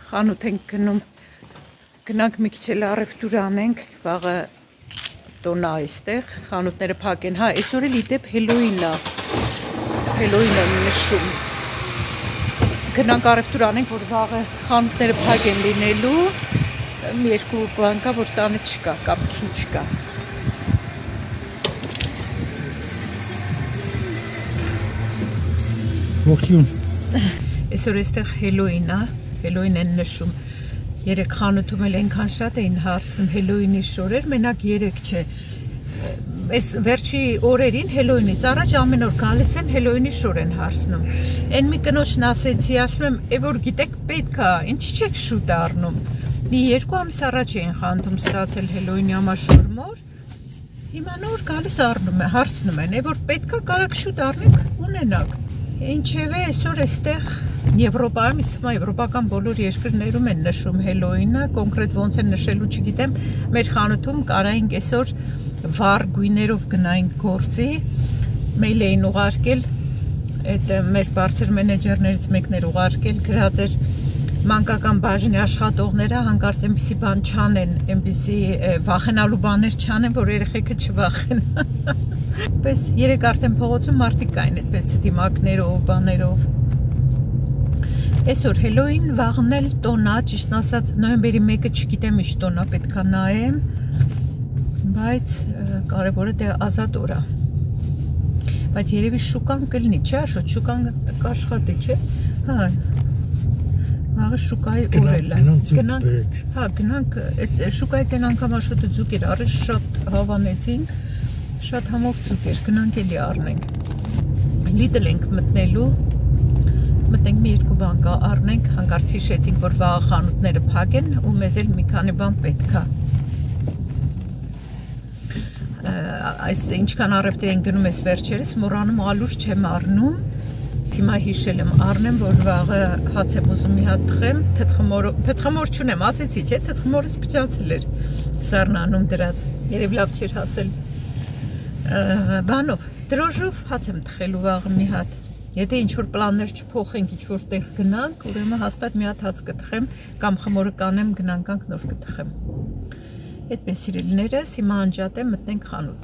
խանութ ենք գնում, գնանք մի քիչ էլ առևտուր անենք, վաղը տոնա այստեղ, խանութները փակ են, հա, այսօր էլ իդեպ Հելոյին են նշում, գնանք առևտուր անենք, որ վաղը խանութները փակ են լինելու, մի երկու բան կա, որ տանը չկա, կապքին չկա։ Ողջույն։ Այսօր այստեղ Հելոյին են նշում։ Երեք խանութում էլ այնքան շատ էին հարցնում Հելոյինի շորեր, մենակ երեք չէ։ Այս վերջի օրերին Հելոյինից առաջ ամեն օր գալիս են Հելոյինի շոր են հարցնում։ Այն մի կնոջն ասեցի, ասում եմ, որ գիտեք պետք է, ինչի՞ չեք շուտ առնում։ Մի 2 ամիս առաջ էին խանութում ստացել Հելոյինի համար շորմոր։ Հիմա նոր գալիս առնում է, հարցնում են, որ պետք է կարաք շուտ առնեք, ունենաք։ Ինչևէ, այսօր այստեղ Եվրոպայում, եվրոպական բոլոր երկրներում են նշում Հելոյինը, կոնկրետ ոնց են նշելու չգիտեմ, մեր խանութում կարայինք այսօր վառ գույներով գնայինք գործի, մեյլ էին ուղարկել, այդ մեր բարձր մենեջերներից մեկն էր ուղարկել, գրած էր մանկական բաժնի աշխատողները հանկարծ այնպիսի բան չանեն, այնպիսի վախենալու բաներ չանեն, որ երեխեքը չվախեն։ Պես երեք արդեն փողոցում մարդիկ կային այդպես դիմակներով, բաներով։ Այսօր Հելոյին, վաղն էլ տոնա, ճիշտն ասած նոյեմբերի 1-ը չգիտեմ ինչ տոնա պետքա նայեմ, բայց կարևորը դե ազատ օր է։ Բայց երևի շուկան կլինի, չէ՞ Աշոտ, շուկան կաշխատի, չէ՞։ Հա։ Վաղը շուկայի օրել է։ Գնանք, այդ շուկայից այն անգամ Աշոտը ձուկ էր առել, շատ հավանեցինք, շատ համով ձուկ էր, գնանք էլի առնենք։ Լիդլ ենք մտնելու, մտնենք մի երկու բան կա առնենք, հանկարծ հիշեցինք, որ վաղը խանութները փակ են ու մեզ էլ մի քանի բան պետք է։ Այս ինչքան առևտր են գնում ես վերջերս, մոռանում ալուր չեմ առնում, հիմա հիշել եմ առնեմ, որ վաղը հաց եմ ուզում մի հատ թխեմ, թթխմոր չունեմ, ասեցի, չէ, թթխմորս փչացել էր սառնանում դրած, երև լավ չէր հասել բանով, դրոժով հաց եմ թխելու վաղը մի հատ, եթե ինչ-որ պլաններ չփոխենք, ինչ-որ տեղ գնանք, ուրեմն հաստատ մի հատ հաց կթխեմ, կամ խմորը կանեմ, գնանք նոր կթխեմ։ Այդպես սիրելիներս, հիմա անջատեմ, մտնենք խանութ։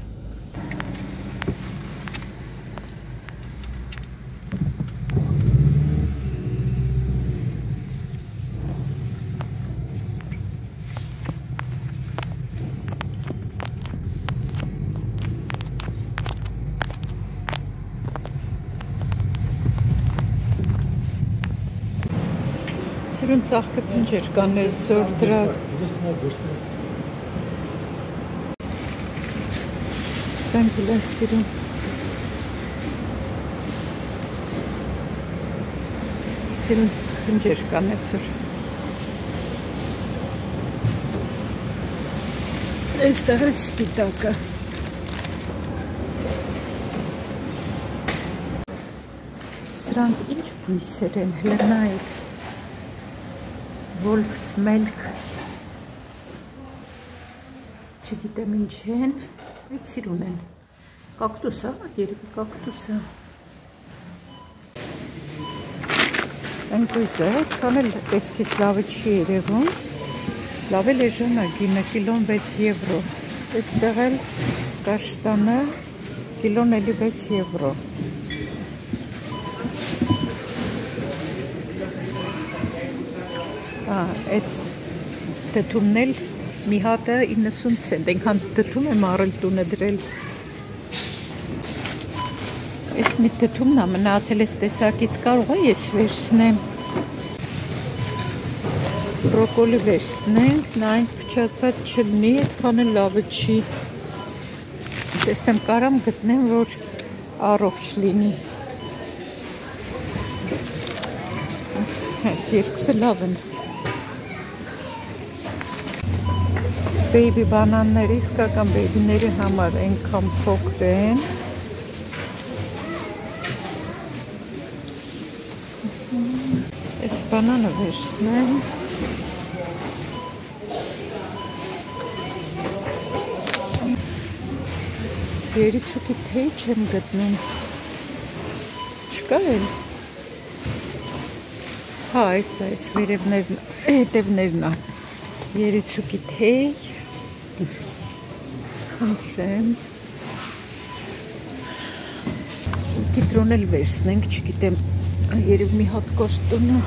Սիրուն ծաղկը պինջեր կան այսօր դրած։ Դրանք էլ են սիրուն։ Սիրուն պինջեր կան այսօր։ Այստեղ է սպիտակը։ Սրանք ինչ բույսեր են, հլնայիք։ Wolf's Milk, չգիտեմ ինչ են, այդ սիրուն են, կակտուս է, երևի կակտուս է, այնպես է, կան էլ տեսքից լավը չի երևում, լավ էլ էժան է, գինը կիլոն 6 եվրո, այստեղ էլ կաշտանը կիլոն էլի 6 եվրո, այս դդումն էլ մի հատը 90 ցենտ, այնքան դդում եմ առել տունը դրել։ Այս մի դդումն է մնացել այս տեսակից, կարող է ես վերցնեմ։ Բրոկոլի վերցնենք, նայենք փչացած չլինի, այդքան էլ լավը չի։ Տեսնեմ կարամ գտնեմ, որ առողջ լինի։ Այս երկուսը լավ են։ Բեյբի բանանները, իսկական բեյբիների համար այնքան փոքր են։ Այս բանանը վերցնեմ։ Երիցուկի թեյ չեմ գտնում։ Չկա էլ։ Հա, այս հետևներն է երիցուկի թեյ, խնդրեմ, կիտրոն էլ վերցնենք, չգիտեմ, երև մի հատ կոստունը,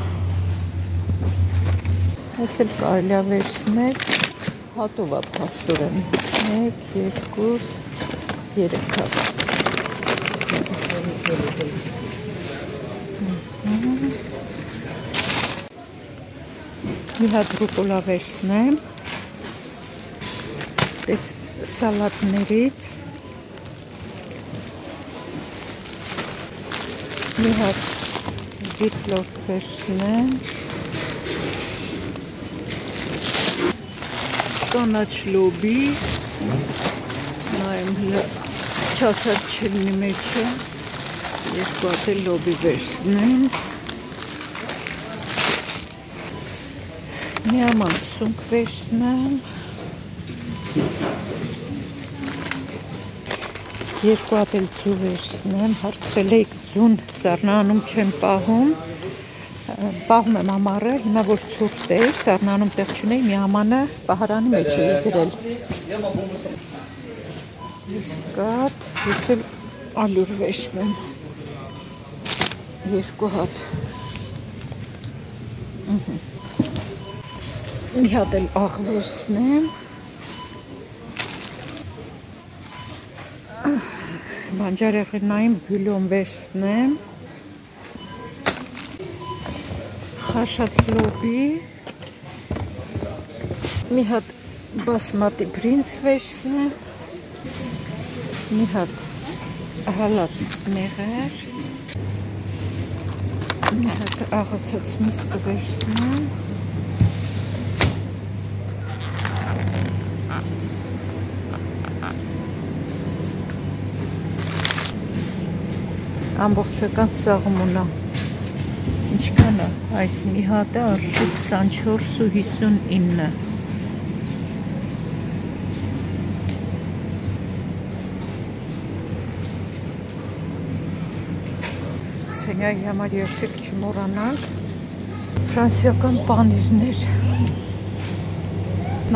այս էլ կարելի է վերցնել, հատով է փաստորեն, 1, 2, 3 հատ, մի հատ ռուկոլա վերցնեմ, այս սալատներից, մի հատ դիպլոկ վերցնեմ, կանաչ լոբի, նայեմ չասած չլինի մեջը, երկու հատ էլ լոբի վերցնեմ, միաման սունկ վերցնեմ, երկու հատ էլ ձու վերցնեմ, հարցրել էիք ձուն սառնանում չեմ պահում եմ ամառը, հիմա որ ցուրտ էր, սառնանում տեղ չունեի, մի ամանը պահարանի մեջ էի դրել, իսկատ, ես էլ ալյուր վերցնեմ, երկու հատ, մի հատ էլ աղ վերցնեմ, բանջարեղենային բյուլյոն վերցնեմ, խաշած լոբի, մի հատ բասմատի բրինձ վերցնեմ, մի հատ հալած մեղր, մի հատ աղացած միսկ վերցնեմ, ամբողջական սաղմունա, ինչքան է, այս մի հատը արժի 24.59, Քսենիայի համար երշիկ չմոռանանք, ֆրանսիական պանիրներ,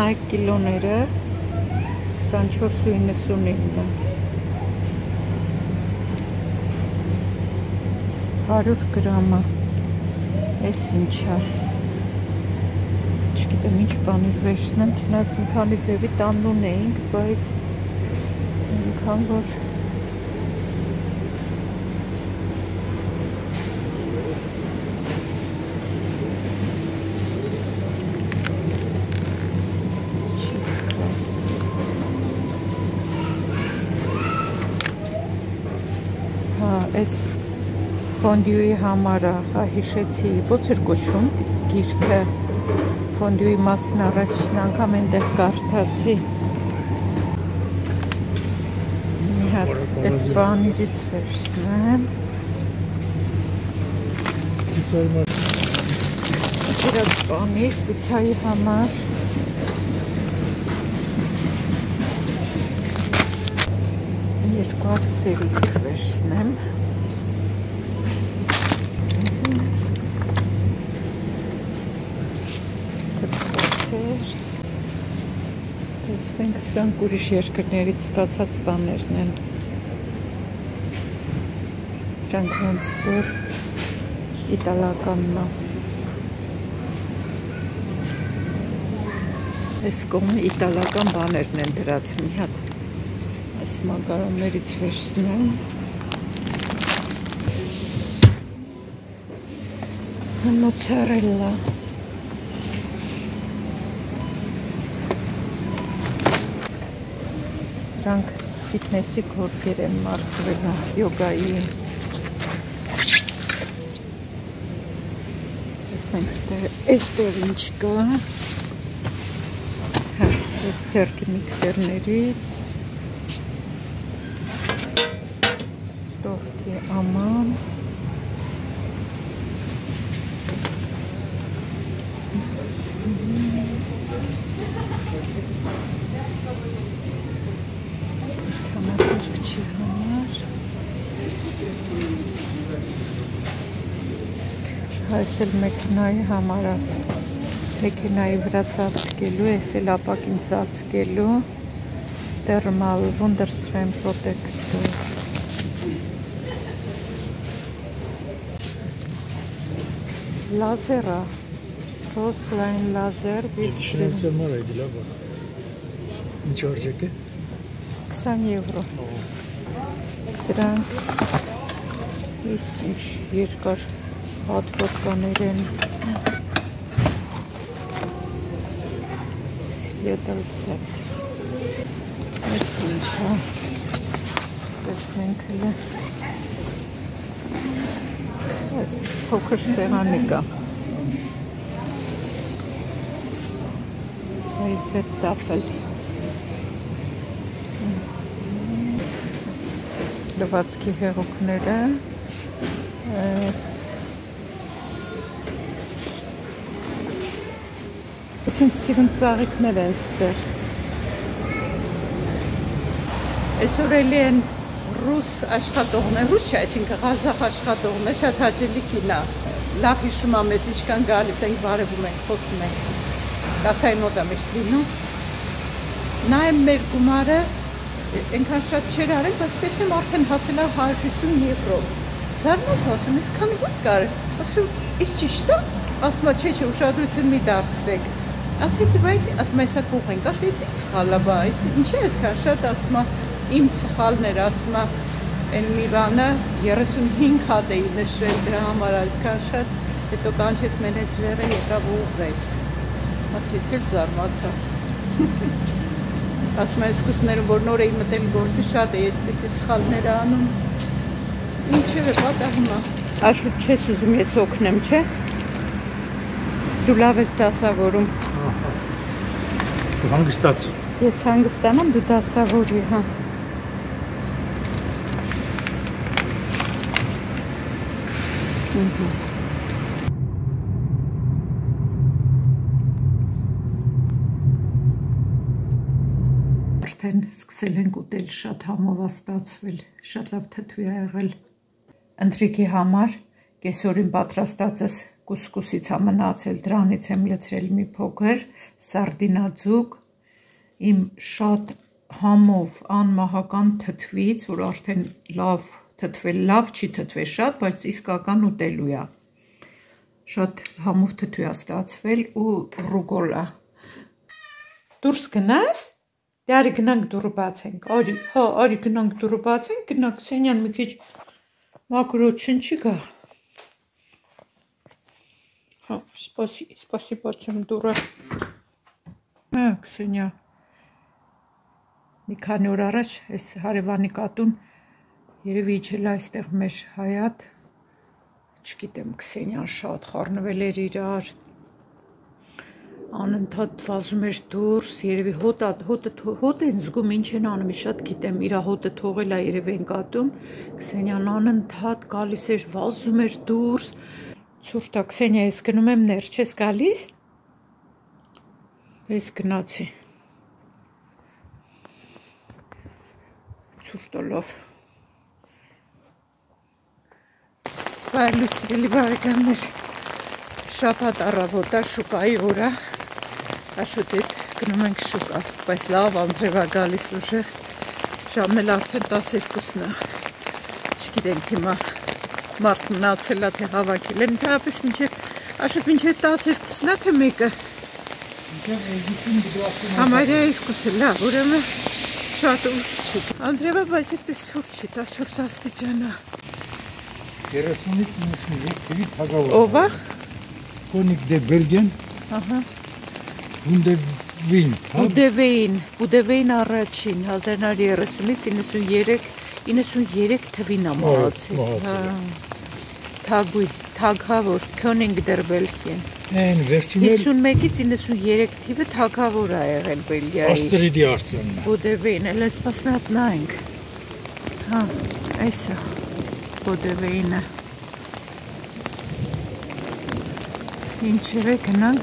նայք կիլոները 24.99, 100 գրամը, ես ինչա, չգիտեմ ինչ պանիր վերցնեմ, չնայած մի քանի ձևի տանուն էինք, բայց ինքան որ հա, ես ֆոնդյուի համարը, հիշեցի, ո՞ց էր կոչվում գիրքը, ֆոնդյուի մասին առաջին անգամ այնտեղ կարդացի, մի հատ այս պանիրից վերցնեմ, ջրած պանիր պիցայի համար, երկու հատ սերուցք վերցնեմ, տեսնենք սրանք ուրիշ երկրներից ստացած բաներն են, սրանք ոնց որ իտալականն է, այս կողմը իտալական բաներն են դրած, մի հատ այս մակարոններից վերցնեմ, մոցարելլա, սրանք ֆիթնեսի գորգեր են մարզվել յոգայի, տեսնենք այստեղ ինչ կա, այս ձեռքի միքսերներից, տորտի աման, Համակարգչի համար Այս էլ մեքենայի համար է, մեքենայի վրա ծածկելու, այս էլ ապակին ծածկելու, Thermal Wunderschirm Protector. Լազերա, Roseline laser with Ինչ արժեք է? 20 եվրո։ Սրանք ինչ երկար հատվածներ են։ Следal set։ Այս ինչ է։ Տեսնենք հələ։ Այս փոքր սեղանի կա։ Այս է տաֆել։ Լվացքի հեղուկները, այսինք սիրուն ծաղիկներ են ստեղ։ Այսօր էլի են ռուս աշխատողներ, ռուս չէ, այսինքն ղազախ աշխատողներ, շատ հաճելի կինա, լավ հիշում է մեզ ինչքան գալիս ենք, բարևում ենք, խոսում ենք, կասայի մոտ է միշտ լինում։ Նայեմ մեր գումարը, այնքան շատ չեր արել, բայց տեսնեմ արդեն հասել է 150 եվրո։ Զարմաց ասում, այսքան ո՞նց կար։ Ասում, իսկ ճիշտ է։ Ասում, չէ, ուշադրություն մի դարձրեք։ Ասեցի, բայց ասում, այսա կողենք, ասեցի սխալ է, բայց ինչի է այսքան շատ, ասում, իմ սխալներ, ասում, այն մի բանը 35 հատ էի նշել դրա համար այդքան շատ, հետո կանչեց մենեջերը, եկավ ու ուղղեց։ Ասեցի, էլ զարմացա։ Ասում են սկզբներում, որ նոր էի մտել գործի շատ է, այսպիսի սխալներ անում, ինչև է պատահում է։ Աշուտ չես ուզում ես օգնեմ, չէ։ Դու լավ ես դասավորում։ Հանգստաց։ Ես հանգստանամ, դու դասավորի, հա։ Արդեն սկսել ենք ուտել, շատ համով է ստացվել, շատ լավ թթու է եղել։ Ընթրիքի համար կեսօրին պատրաստածս կուսկուսից է մնացել, դրանից եմ լցրել մի փոքր սարդինաձուկ, իմ շատ համով անմահական թթվից, որ արդեն լավ թթվել, լավ չի թթվել շատ, բայց իսկական ուտելու է։ Շատ համով թթու է ստացվել ու ռուգոլա։ Դուրս գնաս։ Դե արի գնանք դուռը բացենք, արի, հա, արի գնանք դուռը բացենք, գնանք Քսենյան մի քիչ մակրոչն չի գա։ Հա, սպասի բացեմ դուռը։ Հա, Քսենյա։ Մի քանի օր առաջ այս հարևանի կատուն երևի իջել այստեղ մեր հայատ, չգիտեմ, Քսենյան շատ խառնվել էր իրար, անընդհատ վազում էր դուրս, երևի հոտ են զգում, ինչ են անում, շատ գիտեմ, իր հոտը թողել է երևի են կատուն, Քսենյան անընդհատ գալիս էր, վազում էր դուրս, ցուրտ է, Քսենյա, ես գնում եմ ներ, չես գալիս, ես գնացի, ցուրտ է լավ, բարլուս սիրելի բարեկամներ, շաբաթ առավոտ է, շուկայի օր է, Աշուտ հետ գնում ենք շուկա, բայց լավ անձրև է գալիս ուժեղ, ժամն էլ արդեն 12-ն է, չգիտենք հիմա մարդ մնացել է, թե հավաքել են, ընդհանրապես Աշուտ մինչև 12-ն է, թե մեկը, համարյա 2-ը, լավ, ուրեմն շատ ուժ չի, անձրևը, բայց այդպես ցուրտ չի, 14 աստիճան է, 30-ից 93 թվի թագավոր։ Ով է։ Կոնիկ դե Բելգեն։ Ահա։ Բուդևեին առաջին 1930-ից 93 թվին է մահացել։ Թագավոր Քյոնինգ դեր Բելգեն։ Այն վերջում 51-ից 93 թիվը թագավոր է եղել Բելգիայի։ Աստրիդի արձանն է։ Բուդևեին, էլ այսպես մի հատ նայենք։ Հա, այս է Բուդևեինը։ Ինչևէ գնանք,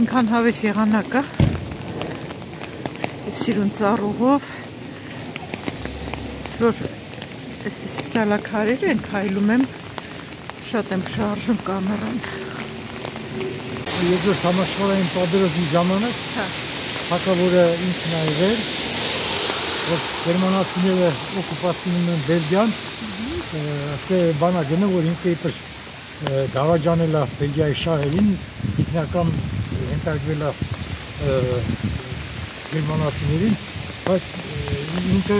ինքան հավես եղանակ է, սիրուն ծառուղով, որ այսպես սալաքարեր են քայլում եմ, Շատ եմ շարժում կամերան։ Երկրորդ համաշխարհային պատերազմի ժամանակ թագավորը ինքն այրել, որ գերմանացիները օկուպացիոնում են Բելգիան, ասե բանա գնա որ ինքը իբր դավաճանել է Բելգիայի շահերին, ինքնական ենթարկվել է գերմանացիներին, բայց ինքը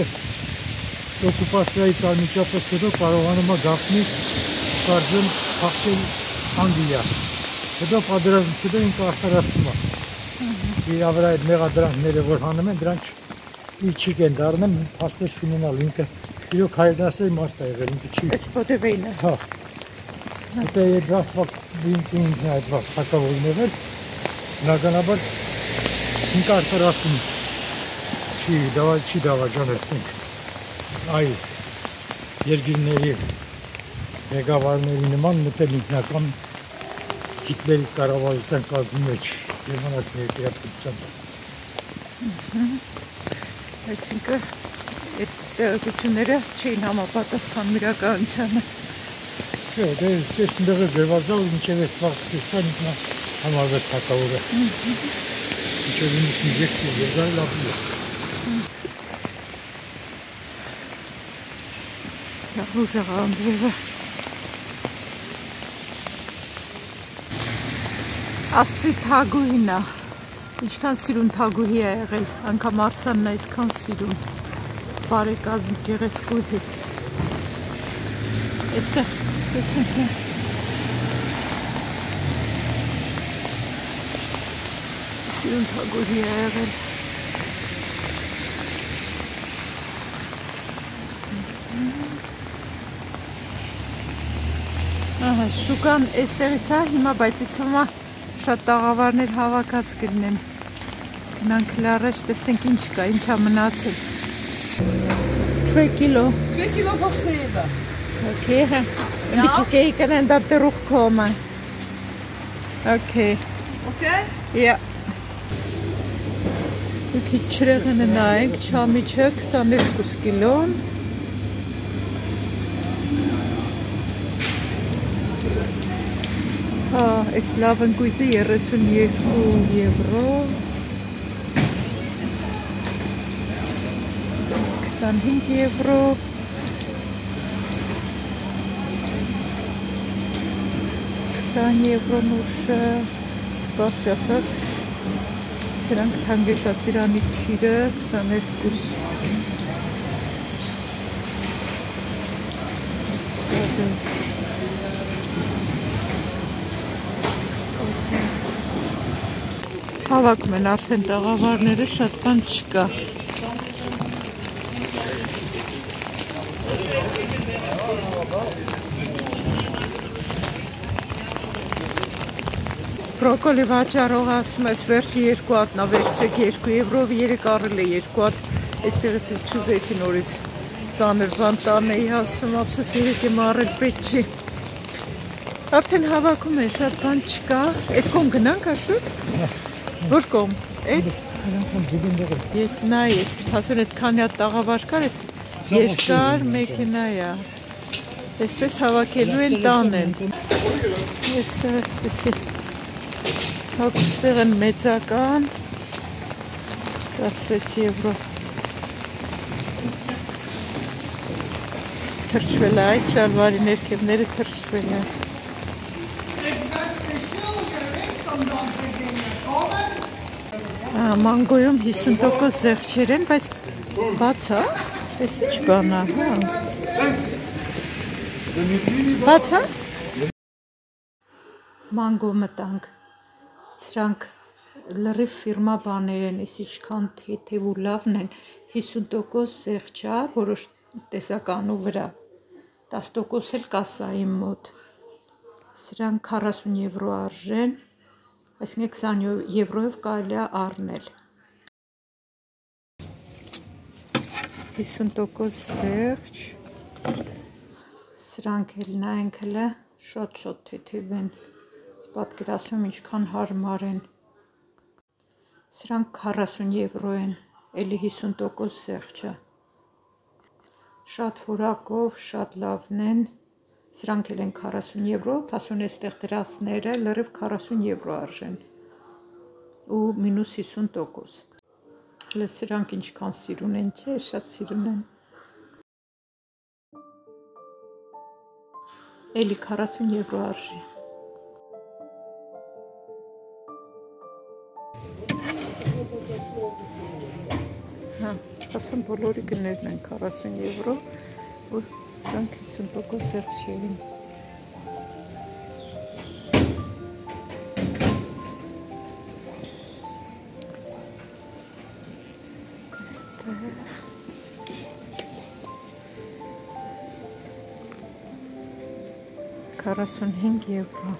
օկուպացիայից անմիջապես հետո կարողանում է գաղտնի կարծեմ փախչել Անգլիա։ Հետո պատերազմից հետո ինքը արդարացում է։ Իր վրա այդ մեղադրանքները որ հանում են, դրանք իջիկ են դառնում, փաստեր չունենալ ինքը իրոք հայրենասեր մարդ է եղել, ինքը չի։ Էս Պոտևեյնը։ Հա։ Հետո այդ վաղ ինքն այդ վաղ թագավորն եղել, բնականաբար ինքը արդարացում չի դավաճանել այ երկրների ղեկավարների նման մտել ինքնական Հիտլերի կառավարության կազմի մեջ գերմանացիների տիրապետությամբ։ Այսինքն այդ տեղեկությունները չէին համապատասխանում իրականությանը։ Չէ, դե այստեղ գրված է, մինչև այս վաղ տեսան ինքնա համարվել թագավորը։ Մինչև 93 երկար լավի է։ Ուժեղ անձրևը։ Աստրիդ Թագուհին է, ինչքան սիրուն Թագուհի է եղել, անգամ արձանն այսքան սիրուն, բարեկազմ գեղեցկուհի։ Այստեղ տեսնենք սիրուն Թագուհի է եղել։ Ահա, շուկան այստեղից է հիմա, բայց ինձ թվում է շատ տաղավարներ հավաքած կլինեն։ Գնանք լարաշ, տեսնենք ինչ կա, ինչ է մնացել։ 2 կիլո։ 2 kilo voor 7. Okay. Een beetje kijken en dat terugkomen. Okay. Oké? Ja. Een քիչ նայենք, չամիչը 22 կիլոն։ Այս լավ ընկույզը 32 եվրո, 25 եվրո, 20 եվրո նուշը, բարդ ասած, սրանք թանգեշա ծիրանի չիրը 22 Հավաքում են արդեն տաղավարները, շատ բան չկա։ Բրոկոլի վաճառողը ասում ես վերջի 2 հատնա վերցրեք 2 եվրով 3 առել է 2 հատ, այստեղից էլ չուզեցի նորից ծանր բան տանեի ասում, ապսես 3 եմ առել պետք չի։ Արդեն հավաքում են, շատ բան չկա, այդ կողմ գնանք աշուտ։ Որ կողմ, այդ ես նայ ես, հասուն ես քանի հատ տաղավար կար, ես երկար մեքենա է, այսպես հավաքելու են տանեն, եստեղ այսպեսի հակուստեղ են մեծական, 16 եվրո, թրջվել է, այդ շալվարի ներքևները թրջվել է, Մանգոյում 50% զեղչեր են, բայց բաց է, ես ինչ բան է, բաց է, մանգո մտանք, սրանք լրիվ ֆիրմա բաներ են, ես ինչքան թեթև ու լավն են, 50% զեղչ է, որոշ տեսականու վրա, 10% էլ կասայի մոտ, սրանք 40 եվրո արժեն, այսինքն 20 եվրոյով կարելի է առնել։ 50% զեղչ, սրանք էլ նայենք հլը, շատ թեթև են, պատկերացնում ինչքան հարմար են, սրանք 40 եվրո են, էլի 50% զեղչը, շատ որակով, շատ լավն են, Սրանք էլ են 40 եվրո, փասուն էստեղ դրասները լրիվ 40 եվրո արժեն ու մինուս 50%։ Հələ սրանք ինչքան սիրուն են, չէ, շատ սիրուն են։ Էլի 40 եվրո արժի։ Հա, ասում բոլորի գներն են 40 եվրո ու սրանք 50% սեղք չէին։ Այստեղ 45 եվրո։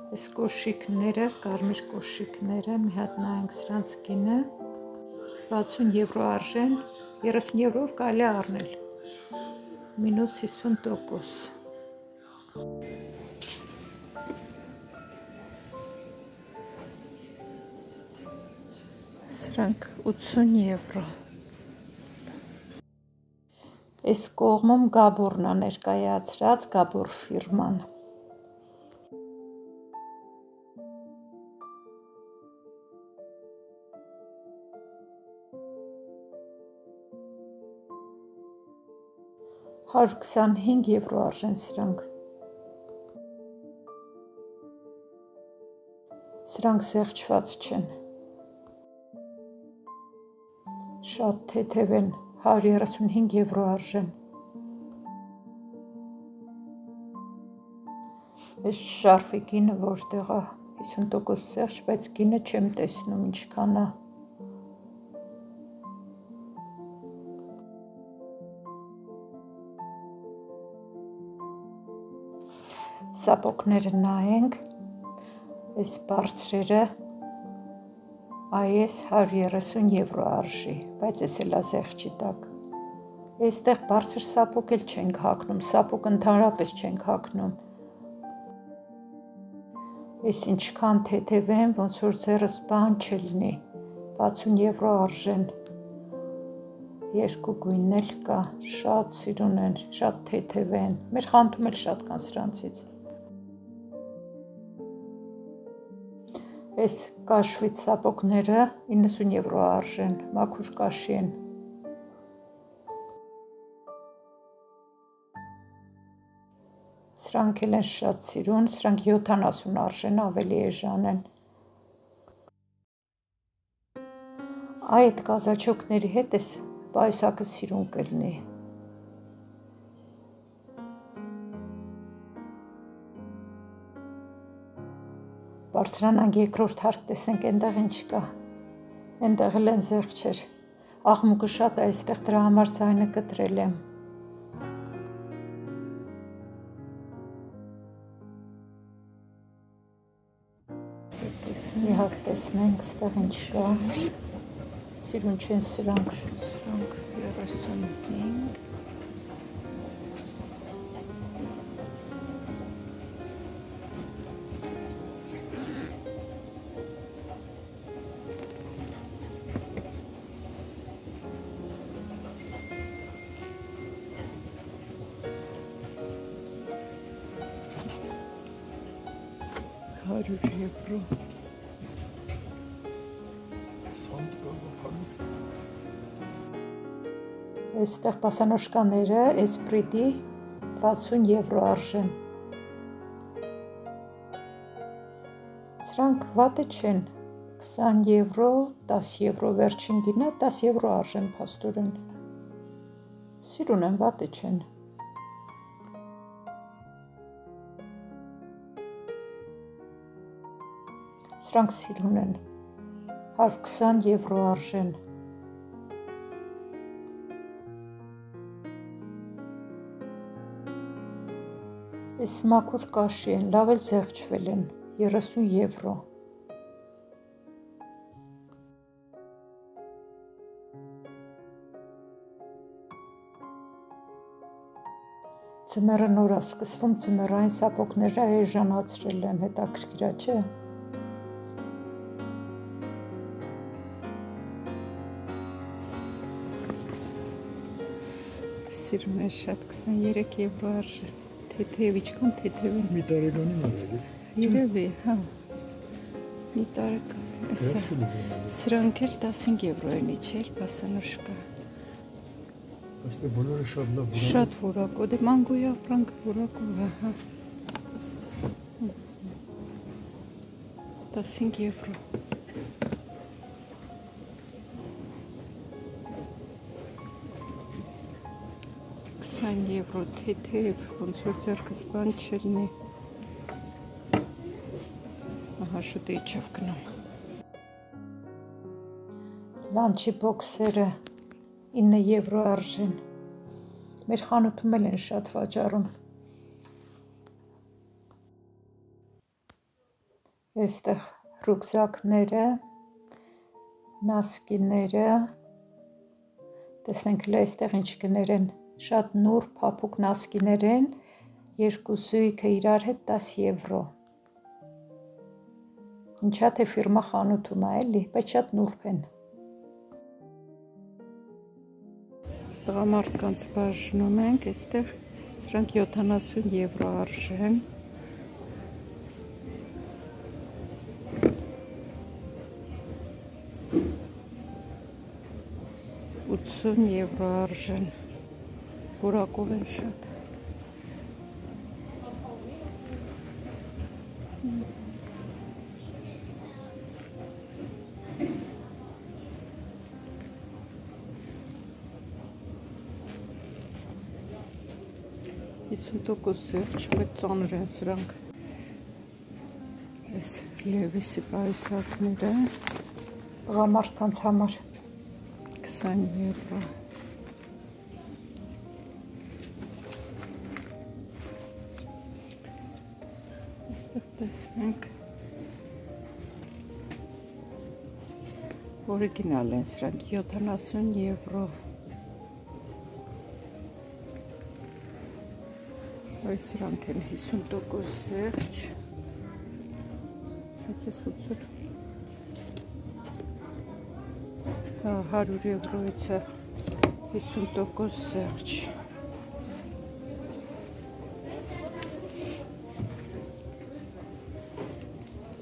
Այս կոշիկները, կարմիր կոշիկները, մի հատ նայենք սրանց գինը, 60 եվրո արժեն, 30 եվրով կարելի է առնել, մինուս 50%։ Սրանք 80 եվրո։ Այս կողմում Գաբորն է ներկայացրած, Գաբոր ֆիրման։ $125 եվրո արժեն սրանք։ Սրանք սեղճված չեն։ Շատ թեթև են, 135 եվրո արժեն։ Այս շարֆի գինը որտեղ է, 50% սեղճ, բայց գինը չեմ տեսնում ինչքան է։ Սապոգները նայենք, այս բարձրերը, այս 130 եվրո արժի, բայց ես էլ զեղչի տակ։ Այստեղ բարձր սապոգ էլ չենք հագնում, սապոգ ընդհանրապես չենք հագնում։ Այս ինչքան թեթև են, ոնց որ ձեռս բան չլինի, 60 եվրո արժեն։ Երկու գույնն էլ կա, շատ սիրուն են, շատ թեթև են, մեր խանութում էլ շատ կան սրանցից։ Այս կաշվից սապոգները 90 եվրո արժեն, մաքուր կաշի են։ Սրանք էլ են շատ սիրուն, սրանք 70 արժեն, ավելի էժան են։ Այդ կազաչոկների հետ էս պայուսակը սիրուն կլինի։ Բարձրանանք երկրորդ հարկ տեսնենք այնտեղ ինչ կա։ Այնտեղ էլ են զեղչեր։ Աղմուկը շատ է, այստեղ դրա համար ձայնը կտրել եմ։ Մի հատ տեսնենք, այստեղ ինչ կա։ Սիրուն չեն սրանք 35։ Եվրո։ Այստեղ պասանոշկաները Էսպրիտի 60 եվրո արժեն։ Սրանք վատը չեն, 20 եվրո, 10 եվրո վերջին գինը, 10 եվրո արժեն փաստորեն։ Սիրուն են, վատը չեն։ Սրանք սիրուն են, 120 եվրո արժեն։ Այս մաքուր կաշի են, լավ էլ զեղչվել են, 30 եվրո։ Ձմեռը նոր է սկսվում, ձմեռային սապոգները էժանացրել են, հետաքրքիր է, չէ՞։ սիրում եմ շատ 23 եվրո արժե։ Թեթև իչքան թեթև են։ Մի տարեկանի մոդելի։ Երևի, հա։ Մի տարեկան։ Էսա։ Սրանք էլ 15 եվրո են իջել, բասանուշկա։ Այստեղ բոլորը շատ լավ որակ։ Շատ որակ, դե մանգոյի ապրանք որակով է, հա։ 15 եվրո։ Եվրո թեթև, ոնց որ ձեռքս բան չլինի։ Ահա շուտ է իջավ գնում։ Լանչի բոքսերը 9 եվրո արժեն։ Մեր խանութում էլ են շատ վաճառում։ Այստեղ ռուկզակները, նասկիները, տեսնենք հլը այստեղ ինչ գներ են։ Շատ նուրբ փափուկ նասկիներ են, երկու զույգը իրար հետ 10 եվրո։ Ինչա թե ֆիրմա խանութում է էլի, բայց շատ նուրբ են։ Տղամարդկանց բաժնում ենք, այստեղ սրանք 70 եվրո արժեն։ Եվրո արժեն, որակով են շատ։ Իսունտոկոս սերջ, բայց ծանր են սրանք։ Այս լևիսի պայուսակները, տղամարդկանց համար 20 եվրո։ Այստեղ տեսնենք օրիգինալ են սրանք 70 եվրո։ Այս սրանք են 50% սերջ։ Բայց ես 80 100 եվրոից է 50% սերջ։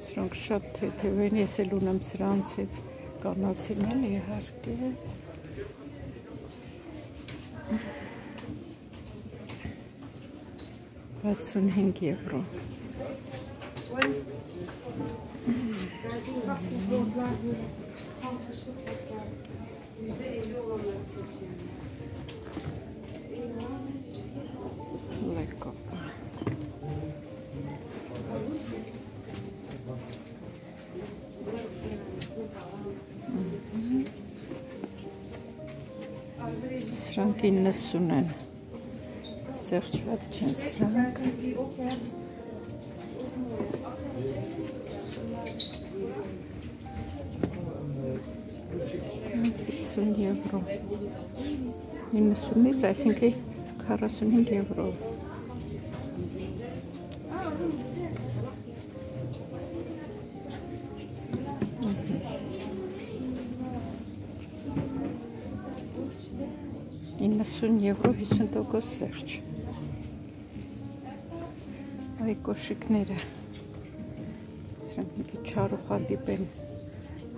Սրանք շատ թեթև են, ես էլ ունեմ սրանցից, կանացին էլ իհարկե։ $65 եվրո։ Լեկո։ Սրանք 90 են։ Սեղճված չեն սրանք։ 50 եվրո։ 90-ից, այսինքն 45 եվրո։ €90 50% սեղջ։ Այ կոշիկները։ Սրանք մի քիչ չարուխադիպ են։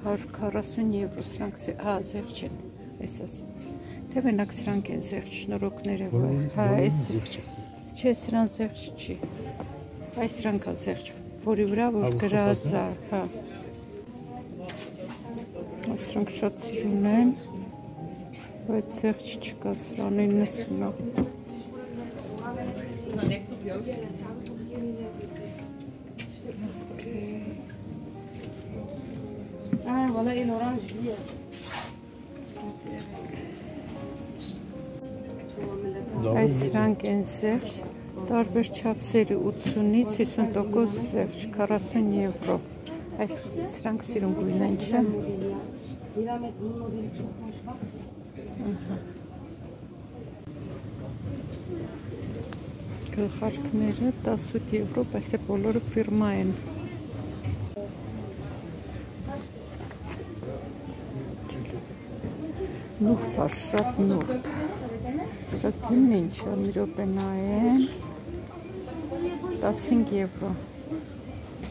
140 եվրո, սրանք զեղչ են, այսպես։ Թե մենակ սրանք են զեղչ, շնորհոքները, հա, այս չէ, սրանք զեղչ չի։ Այս սրանք է զեղչ, որի վրա որ գրած է, հա։ Սրանք շատ սիրուն են, բայց զեղչ չկա, սրան 90-ը։ Valla en oranj yiyor. Այս սրանք են զեղչ, տարբեր չափսերի 80-ից 50% զեղչ, 40 եվրո։ Այս սրանք սիրուն գույն են, չէ՞։ Գլխարկները 18 եվրո, բայց է բոլորը ֆիրմա են։ Նուրբ է, շատ նուրբ։ Սրա գինն ինչ է, մի րոպե նայեմ, 15 եվրո,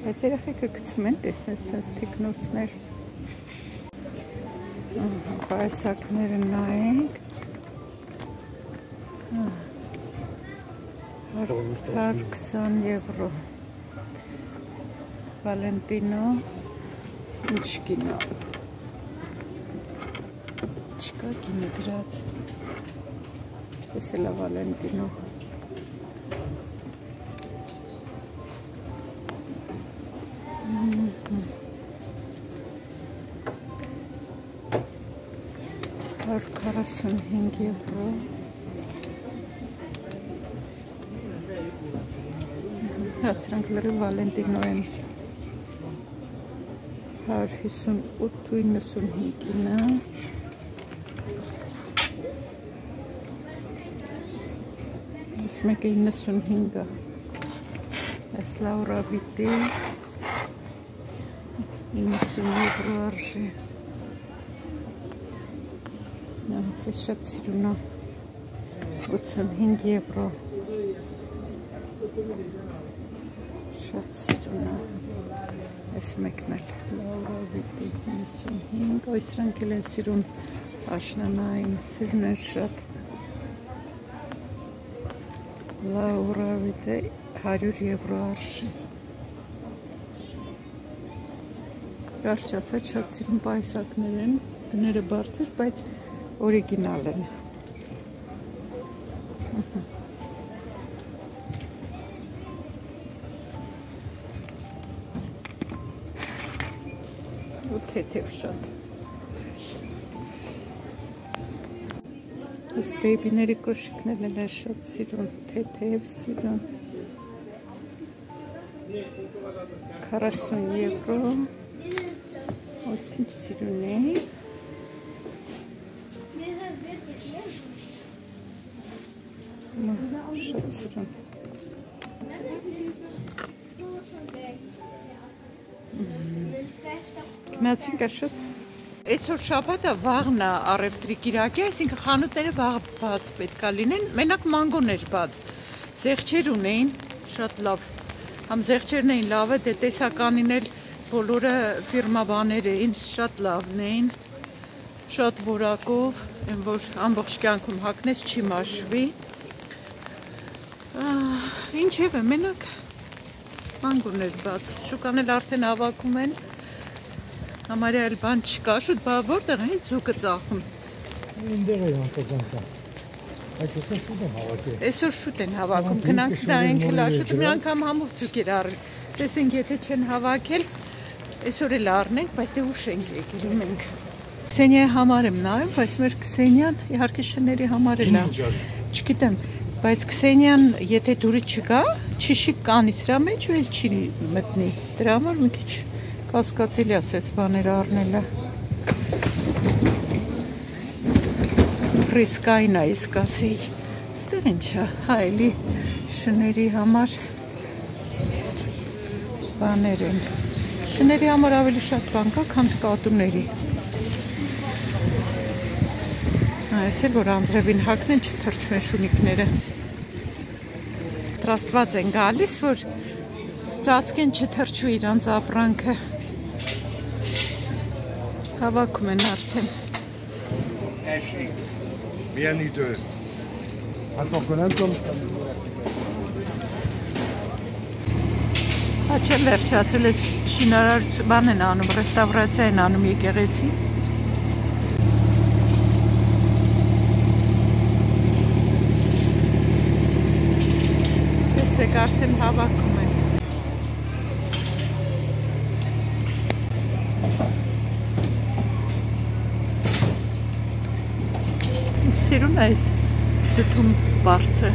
բայց երեխեքը գցում են, տեսնես սենց թիկնոցներ, պայսակները նայենք, 120 եվրո, Վալենտինո, ինչ գինը, չկա գինը գրած, ես էլ է Վալենտինո, $145 եվրո, սրանք լրիվ Վալենտինո են, 158.95-ը, այս մեկը 95-ը, այս Լաուրա Վիտի, 90 եվրո արժի, այս շատ սիրուն է, 85 եվրո, շատ սիրուն է, այս մեկն էլ, Լաուրա Վիտի, 95, ոյ սրանք էլ են սիրուն աշնանային, սիրուն են շատ, Լաուրա Վիտի, 100 եվրո արժի, կարճ ասած շատ սիրուն պայսակներ են, գները բարձր, բայց օրիգինալ են, 8 թեթև շատ, այս բեյբիների կոշիկներն են շատ սիրուն, թեթև սիրուն, 40 եվրո, Ինչ սիրուն է, շատ սիրուն, գնացինք շատ, այսօր շաբաթը վաղն է առևտրի կիրակի, այսինքն խանութները վաղ բաց պետք է լինեն, մենակ մանգոներ բաց, զեղչեր ունեին, շատ լավ, համ զեղչերն էին լավը, դե տեսականին էլ բոլորը ֆիրմա բաներ էին, շատ լավն էին, շատ որակով, որ ամբողջ կյանքում հագնես չի մաշվի, ինչևէ, մենակ մանգոներ բաց, շուկան էլ արդեն հավաքում են, համարյա էլ բան չկա, շուտ բա որտեղ են ձուկը ծախում։ Ինդեղ է անկազանքա, այդ այսօր շուտ են հավաքում։ Այսօր շուտ են հավաքում, գնանք նայենք հլա, շուտ մի անգամ համով ձուկ էր առել, տեսենք եթե չեն հավաքել, այսօր էլ առնենք, բայց դե ուշ ենք եկել մենք։ Քսենիայի համար եմ նայում, բայց մեր Քսենիան իհարկե շների համար էլ է։ Չգիտեմ, բայց Քսենիան եթե դուրը չգա, չիշիկ կանի սրա մեջ ու էլ չի մտնի։ Դրա համար մի քիչ կասկածելի ասեց բաներ առնելը։ Ռիսկային է իսկ ասեի։ Ստեղ ինչ է, հայելի շների համար բաներ են։ Շների համար ավելի շատ բան կա, քան կատուների։ Այս էլ որ անձրևին հագնեն չթրջվեն շունիկները։ Տրաստված են գալիս, որ ծածկեն չթրջվի իրանց ապրանքը։ Հավաքում են արդեն։ Bien y deux. Attends, qu'on aime comme ça. Աչել վերջացել ես շինարարություն բան են անում, ռեստավրացիա են անում եկեղեցի։ Տեսեք արդեն հավաքում են։ Սիրուն է այս դդում բարձը։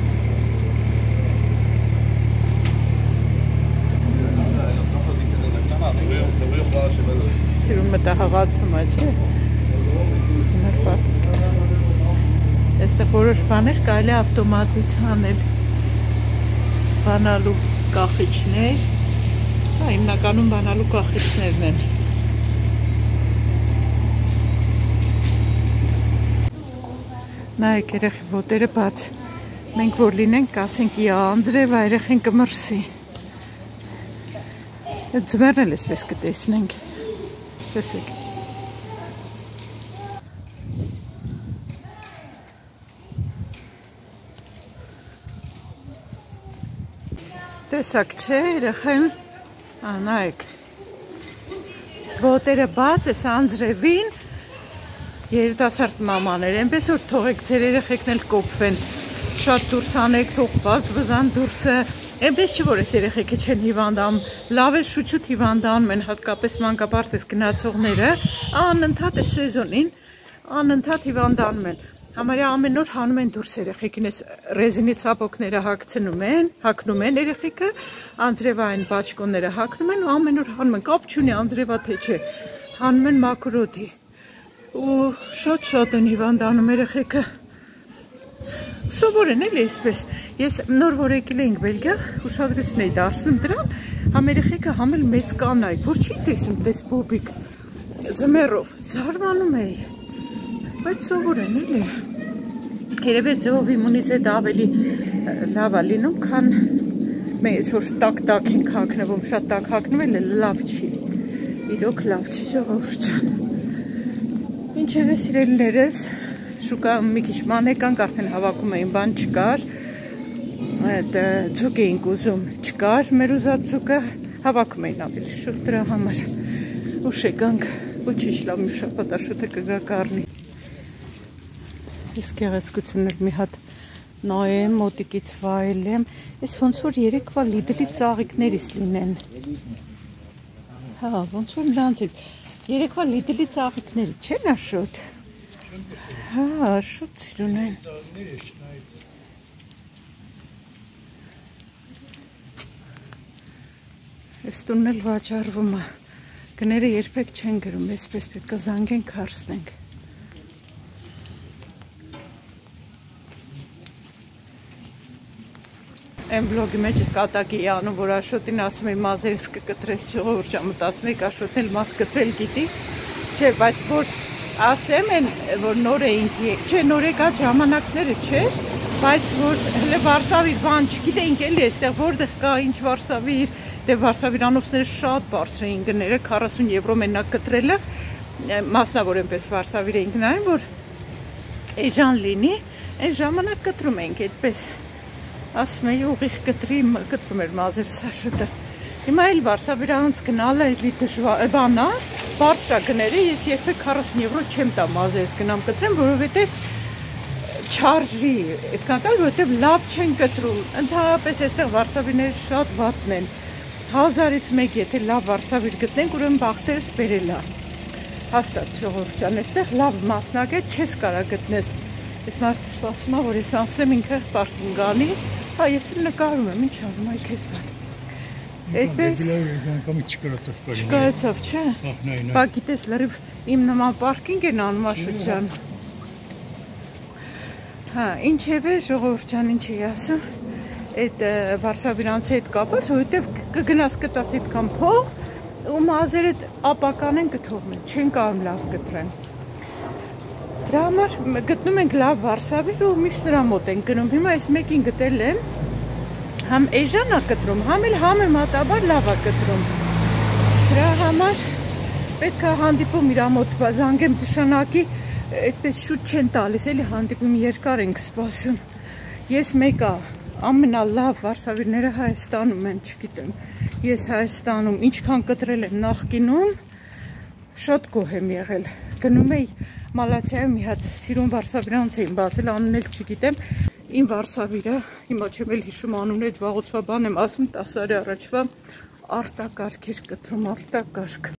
Սիրուն մտահղացում է, չէ։ Ձմեր պարտիկ։ Այստեղ որոշ բաներ կարելի է ավտոմատից անել։ Բանալու կախիչներ։ Հիմնականում բանալու կախիչներն են։ Նայեք երեխի ոտերը բաց։ Մենք որ լինենք կասենք իա անձրև երեխին կմրսի։ Այդ ձմեռն էլ էսպես կտեսնենք։ Տեսեք։ Տեսակ չէ երեխեն, նայեք։ Ոտերը բաց էս անձրևին երիտասարդ մամաներ, այնպես որ թողեք ձեր երեխեքն էլ կոփվեն, շատ դուրս անեք, թող բազբզան դուրսը, այնպես չի որ այս երեխեքը չեն հիվանդանում, լավ էլ շուչուտ հիվանդանում են, հատկապես մանկապարտ էս գնացողները, անընդհատ այս սեզոնին, անընդհատ հիվանդանում են, համարյա ամեն օր հանում են դուրս երեխեքին, այս ռեզինի ցապոկները հագնում են երեխեքը, անձրևային բաճկոնները հագնում են ու ամեն օր հանում են, կապ չունի անձրևա թե չէ, հանում են մաքուր օդի ու շատ են հիվանդանում երեխեքը, սովոր են էլի այսպես, ես նոր որ եկել էինք Բելգիա, ուշադրություն էի դարձնում դրան, համ երեխեքը համ էլ մեծ կանայք, որ չի տեսնում տես բոբիկ ձմեռով, զարմանում էի, բայց սովոր են էլի, երևի ձևով իմունիտետը ավելի լավ է լինում, քան մեզ որ տակ ենք հագնվում, շատ տակ հագնվել էլ լավ չի, իրոք լավ չի ժողովուրդ ջան։ Ինչևէ սիրելիներս, շուկայում մի քիչ մանեկանք, արդեն հավաքում էին, բան չկար, ձուկ էինք ուզում, չկար, մեր ուզած ձուկը հավաքում էին ավելի շուտ դրա համար, ուշ եկանք, ու ճիշտ լավ մի շաբաթ աշուտը կգա կառնի։ Ես գեղեցկություններ մի հատ նայեմ, մոտիկից վայելեմ, ես ոնց որ երեկվա լիդլի ծաղիկներից լինեն, հա, ոնց որ նրանցից, երեկվա լիդլի ծաղիկների չեն աշոտ, հա, աշոտ սիրուն են, ես տունն էլ վաճառվում է, գները երբեք չեն գրում, այսպես պետք է զանգենք հարցնենք, Այն բլոգի մեջ կատակի անում, որ աշոտին ասում էի մազերս կկտրես ժողովուրդ ջան, մտածում եք աշոտն էլ մազ կտրել գիտի, չէ, բայց որ ասեմ են, որ նոր էինք, չէ, նոր եկած ժամանակները չէր, բայց որ հլը Վարշավիր բան չգիտեինք էլի, այստեղ որտեղ կա ինչ Վարշավիր, դե Վարշավիրանոցները շատ բարձր էին գները, 40 եվրո մենակ կտրելը, մասնավոր այնպես Վարշավիր էինք նայում, որ էժան լինի, այն ժամանակ կտրում էինք այդպես ասում էի ուղիղ կտրում էր մազերս աշոտը, հիմա էլ Վարշավիրանոց գնալը էլի բան է, բարձր գները, ես երբեք 40 եվրո չեմ տա մազերս գնամ կտրեմ, որովհետև չարժի, այդքան տալ, որովհետև լավ չեն կտրում, ընդհանրապես այստեղ Վարշավիները շատ վատն են, 1000-ից մեկ եթե լավ Վարշավիր գտնենք, ուրեմն բախտերս բերել է, հաստատ ժողովուրդ ջան, այստեղ լավ մասնագետ չես կարա գտնես, ես մարդը սպասում է, որ ես ասեմ ինքը պարկինգ անի, հա ես էլ նկարում եմ, ինչ անում այ քեզ բան, այդպես չկարացավ, չէ, բա գիտես լրիվ իմ նման պարկինգ են անում աշոտ ջան, հա, ինչևէ ժողովուրդ ջան, ինչ էի ասում, այդ Վարշավիրանոցի հետ կապած, որովհետև կգնաս կտաս այդքան փող ու մազերդ ապական են կթողնել, չեն կարում լավ կտրեն։ Դրա համար գտնում ենք լավ Վարշավիր ու միշտ նրա մոտ ենք գնում, հիմա այս մեկին գտել եմ, համ էժան է կտրում, համ էլ համեմատաբար լավ է կտրում։ Դրա համար պետք է հանդիպում իրա մոտ զանգեմ նշանակի, այդպես շուտ չեն տալիս, էլի հանդիպում երկար ենք սպասում։ Ես մեկը ամենալավ Վարշավիրները Հայաստանում են, չգիտեմ, ես Հայաստանում ինչքան կտրել եմ նախկինում, շատ գոհ եմ եղել, գնում էի Մալացիայում մի հատ սիրուն Վարշավիրանոց էին բացել, անուն էլ չգիտեմ, իմ Վարշավիրը, հիմա չեմ էլ հիշում անունը, այդ վաղուց բան եմ ասում 10 տարի առաջվա արտակարգ էր կտրում, արտակարգ։